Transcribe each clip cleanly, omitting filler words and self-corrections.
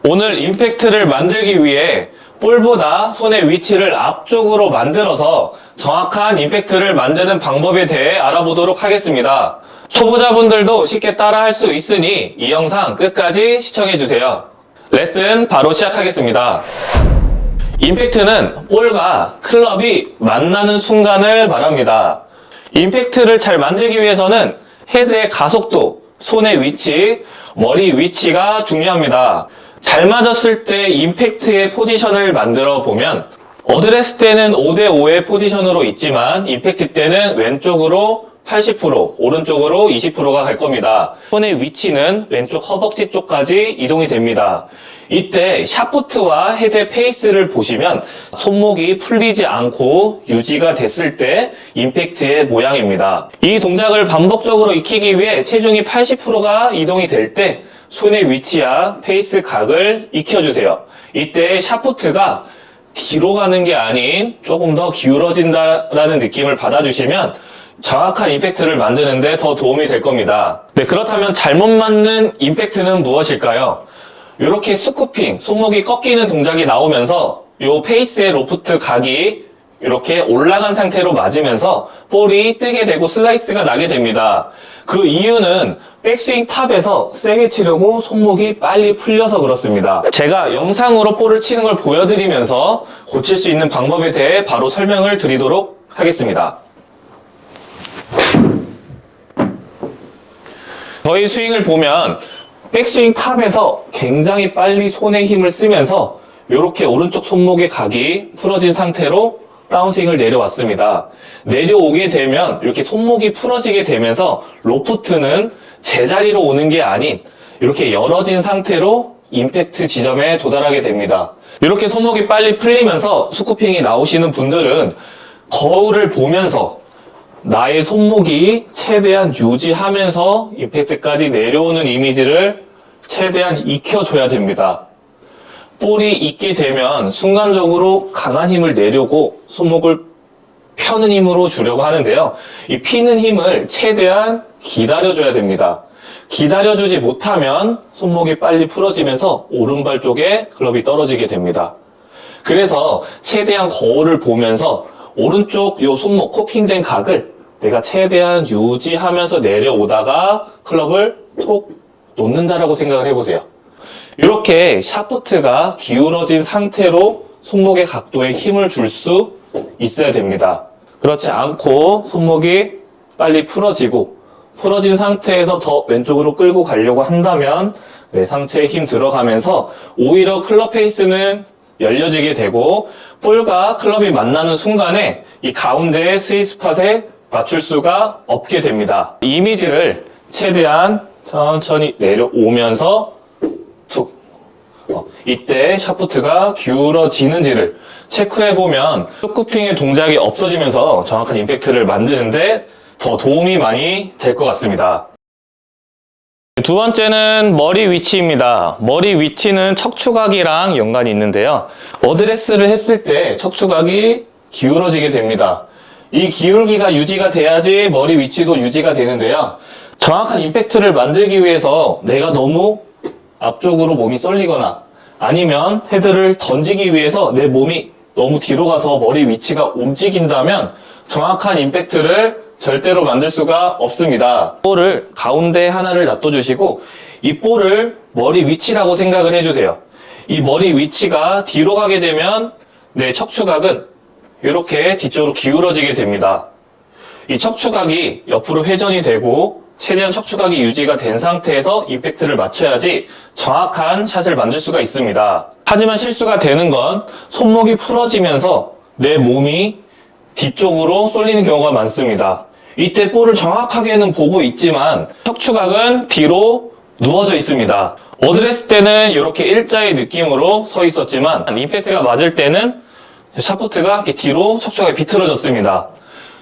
오늘 임팩트를 만들기 위해 볼보다 손의 위치를 앞쪽으로 만들어서 정확한 임팩트를 만드는 방법에 대해 알아보도록 하겠습니다. 초보자분들도 쉽게 따라할 수 있으니 이 영상 끝까지 시청해주세요. 레슨 바로 시작하겠습니다. 임팩트는 볼과 클럽이 만나는 순간을 말합니다. 임팩트를 잘 만들기 위해서는 헤드의 가속도, 손의 위치, 머리 위치가 중요합니다. 잘 맞았을 때 임팩트의 포지션을 만들어 보면 어드레스 때는 5대5의 포지션으로 있지만 임팩트 때는 왼쪽으로 80%, 오른쪽으로 20%가 갈 겁니다. 손의 위치는 왼쪽 허벅지 쪽까지 이동이 됩니다. 이때 샤프트와 헤드의 페이스를 보시면 손목이 풀리지 않고 유지가 됐을 때 임팩트의 모양입니다. 이 동작을 반복적으로 익히기 위해 체중이 80%가 이동이 될 때 손의 위치와 페이스 각을 익혀주세요. 이때 샤프트가 뒤로 가는 게 아닌 조금 더 기울어진다라는 느낌을 받아주시면 정확한 임팩트를 만드는데 더 도움이 될 겁니다. 네, 그렇다면 잘못 맞는 임팩트는 무엇일까요? 이렇게 스쿠핑, 손목이 꺾이는 동작이 나오면서 이 페이스의 로프트 각이 이렇게 올라간 상태로 맞으면서 볼이 뜨게 되고 슬라이스가 나게 됩니다. 그 이유는 백스윙 탑에서 세게 치려고 손목이 빨리 풀려서 그렇습니다. 제가 영상으로 볼을 치는 걸 보여드리면서 고칠 수 있는 방법에 대해 바로 설명을 드리도록 하겠습니다. 저희 스윙을 보면 백스윙 탑에서 굉장히 빨리 손에 힘을 쓰면서 이렇게 오른쪽 손목의 각이 풀어진 상태로 다운스윙을 내려왔습니다. 내려오게 되면 이렇게 손목이 풀어지게 되면서 로프트는 제자리로 오는 게 아닌 이렇게 열어진 상태로 임팩트 지점에 도달하게 됩니다. 이렇게 손목이 빨리 풀리면서 스쿠핑이 나오시는 분들은 거울을 보면서 나의 손목이 최대한 유지하면서 임팩트까지 내려오는 이미지를 최대한 익혀줘야 됩니다. 볼이 있게 되면 순간적으로 강한 힘을 내려고 손목을 펴는 힘으로 주려고 하는데요. 이 피는 힘을 최대한 기다려줘야 됩니다. 기다려주지 못하면 손목이 빨리 풀어지면서 오른발 쪽에 클럽이 떨어지게 됩니다. 그래서 최대한 거울을 보면서 오른쪽 요 손목 코킹된 각을 내가 최대한 유지하면서 내려오다가 클럽을 톡 놓는다라고 생각을 해보세요. 이렇게 샤프트가 기울어진 상태로 손목의 각도에 힘을 줄 수 있어야 됩니다. 그렇지 않고 손목이 빨리 풀어진 상태에서 더 왼쪽으로 끌고 가려고 한다면 상체에 힘 들어가면서 오히려 클럽 페이스는 열려지게 되고 볼과 클럽이 만나는 순간에 이 가운데의 스윗스팟에 맞출 수가 없게 됩니다. 이 이미지를 최대한 천천히 내려오면서 툭 이때 샤프트가 기울어지는지를 체크해보면 스쿠핑의 동작이 없어지면서 정확한 임팩트를 만드는데 더 도움이 많이 될 것 같습니다. 두 번째는 머리 위치입니다. 머리 위치는 척추각이랑 연관이 있는데요. 어드레스를 했을 때 척추각이 기울어지게 됩니다. 이 기울기가 유지가 돼야지 머리 위치도 유지가 되는데요. 정확한 임팩트를 만들기 위해서 내가 너무 앞쪽으로 몸이 쏠리거나 아니면 헤드를 던지기 위해서 내 몸이 너무 뒤로 가서 머리 위치가 움직인다면 정확한 임팩트를 절대로 만들 수가 없습니다. 볼을 가운데 하나를 놔둬주시고 이 볼을 머리 위치라고 생각을 해주세요. 이 머리 위치가 뒤로 가게 되면 내 척추각은 이렇게 뒤쪽으로 기울어지게 됩니다. 이 척추각이 옆으로 회전이 되고 최대한 척추각이 유지가 된 상태에서 임팩트를 맞춰야지 정확한 샷을 만들 수가 있습니다. 하지만 실수가 되는 건 손목이 풀어지면서 내 몸이 뒤쪽으로 쏠리는 경우가 많습니다. 이때 볼을 정확하게는 보고 있지만 척추각은 뒤로 누워져 있습니다. 어드레스 때는 이렇게 일자의 느낌으로 서 있었지만 임팩트가 맞을 때는 샤프트가 이렇게 뒤로 척추각이 비틀어졌습니다.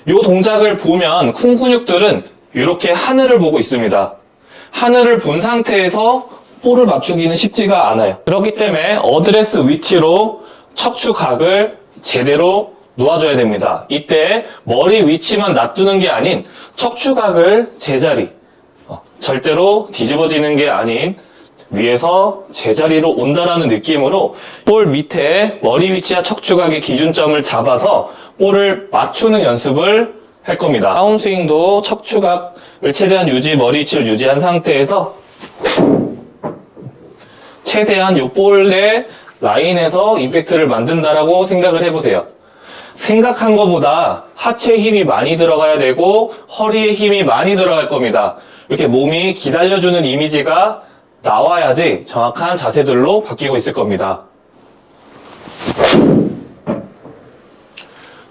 이 동작을 보면 쿵 근육들은 이렇게 하늘을 보고 있습니다. 하늘을 본 상태에서 볼을 맞추기는 쉽지가 않아요. 그렇기 때문에 어드레스 위치로 척추각을 제대로 놓아줘야 됩니다. 이때 머리 위치만 놔두는 게 아닌 척추각을 제자리, 절대로 뒤집어지는 게 아닌 위에서 제자리로 온다라는 느낌으로 볼 밑에 머리 위치와 척추각의 기준점을 잡아서 볼을 맞추는 연습을 할 겁니다. 다운스윙도 척추각을 최대한 머리 위치를 유지한 상태에서 최대한 요 볼의 라인에서 임팩트를 만든다라고 생각을 해보세요. 생각한 것보다 하체에 힘이 많이 들어가야 되고 허리에 힘이 많이 들어갈 겁니다. 이렇게 몸이 기다려주는 이미지가 나와야지 정확한 자세들로 바뀌고 있을 겁니다.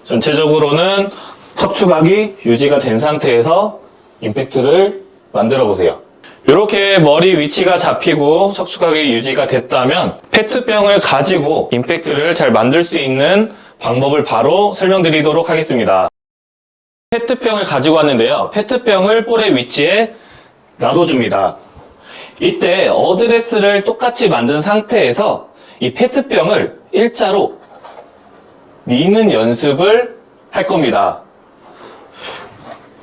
전체적으로는 척추각이 유지가 된 상태에서 임팩트를 만들어 보세요. 이렇게 머리 위치가 잡히고 척추각이 유지가 됐다면 페트병을 가지고 임팩트를 잘 만들 수 있는 방법을 바로 설명드리도록 하겠습니다. 페트병을 가지고 왔는데요. 페트병을 볼의 위치에 놔둬줍니다. 이때 어드레스를 똑같이 만든 상태에서 이 페트병을 일자로 미는 연습을 할 겁니다.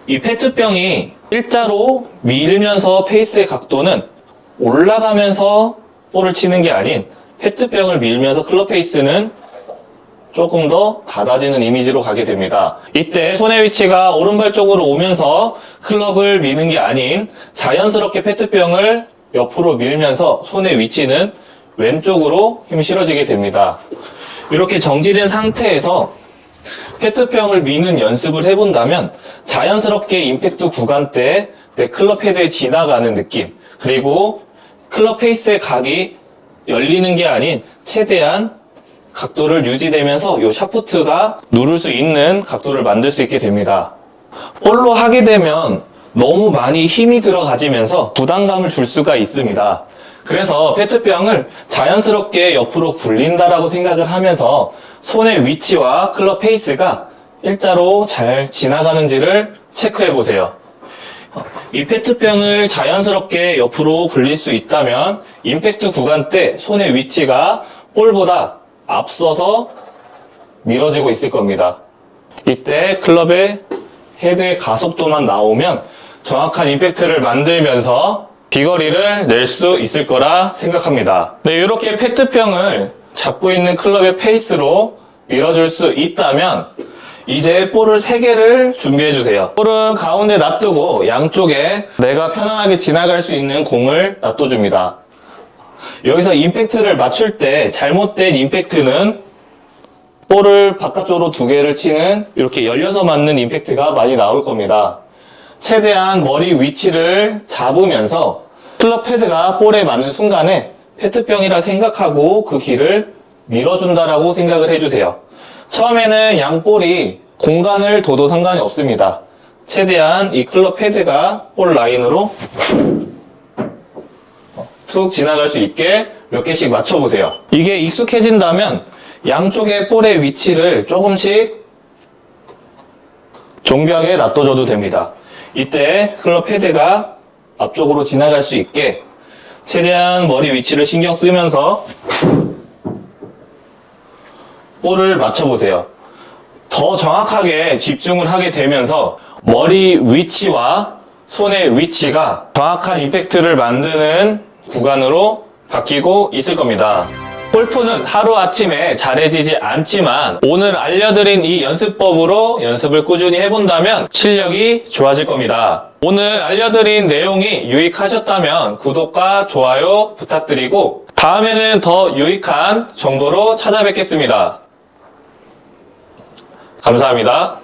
이 페트병이 일자로 밀면서 페이스의 각도는 올라가면서 볼을 치는 게 아닌 페트병을 밀면서 클럽 페이스는 조금 더 닫아지는 이미지로 가게 됩니다. 이때 손의 위치가 오른발 쪽으로 오면서 클럽을 미는 게 아닌 자연스럽게 페트병을 옆으로 밀면서 손의 위치는 왼쪽으로 힘이 실어지게 됩니다. 이렇게 정지된 상태에서 페트병을 미는 연습을 해본다면 자연스럽게 임팩트 구간 때 내 클럽 헤드에 지나가는 느낌, 그리고 클럽 페이스의 각이 열리는 게 아닌 최대한 각도를 유지되면서 이 샤프트가 누를 수 있는 각도를 만들 수 있게 됩니다. 볼로 하게 되면 너무 많이 힘이 들어가지면서 부담감을 줄 수가 있습니다. 그래서 페트병을 자연스럽게 옆으로 굴린다라고 생각을 하면서 손의 위치와 클럽 페이스가 일자로 잘 지나가는지를 체크해 보세요. 이 페트병을 자연스럽게 옆으로 굴릴 수 있다면 임팩트 구간 때 손의 위치가 볼보다 앞서서 밀어지고 있을 겁니다. 이때 클럽의 헤드의 가속도만 나오면 정확한 임팩트를 만들면서 비거리를 낼 수 있을 거라 생각합니다. 네, 이렇게 페트병을 잡고 있는 클럽의 페이스로 밀어줄 수 있다면 이제 볼을 3개를 준비해 주세요. 볼은 가운데 놔두고 양쪽에 내가 편안하게 지나갈 수 있는 공을 놔둬줍니다. 여기서 임팩트를 맞출 때 잘못된 임팩트는 볼을 바깥쪽으로 2개를 치는 이렇게 열려서 맞는 임팩트가 많이 나올 겁니다. 최대한 머리 위치를 잡으면서 클럽 헤드가 볼에 맞는 순간에 페트병이라 생각하고 그 길을 밀어준다라고 생각을 해주세요. 처음에는 양볼이 공간을 둬도 상관이 없습니다. 최대한 이 클럽 헤드가 볼 라인으로 툭 지나갈 수 있게 몇 개씩 맞춰보세요. 이게 익숙해진다면 양쪽의 볼의 위치를 조금씩 정교하게 놔둬줘도 됩니다. 이때 클럽 헤드가 앞쪽으로 지나갈 수 있게 최대한 머리 위치를 신경 쓰면서 볼을 맞춰보세요. 더 정확하게 집중을 하게 되면서 머리 위치와 손의 위치가 정확한 임팩트를 만드는 구간으로 바뀌고 있을 겁니다. 골프는 하루아침에 잘해지지 않지만 오늘 알려드린 이 연습법으로 연습을 꾸준히 해본다면 실력이 좋아질 겁니다. 오늘 알려드린 내용이 유익하셨다면 구독과 좋아요 부탁드리고 다음에는 더 유익한 정보로 찾아뵙겠습니다. 감사합니다.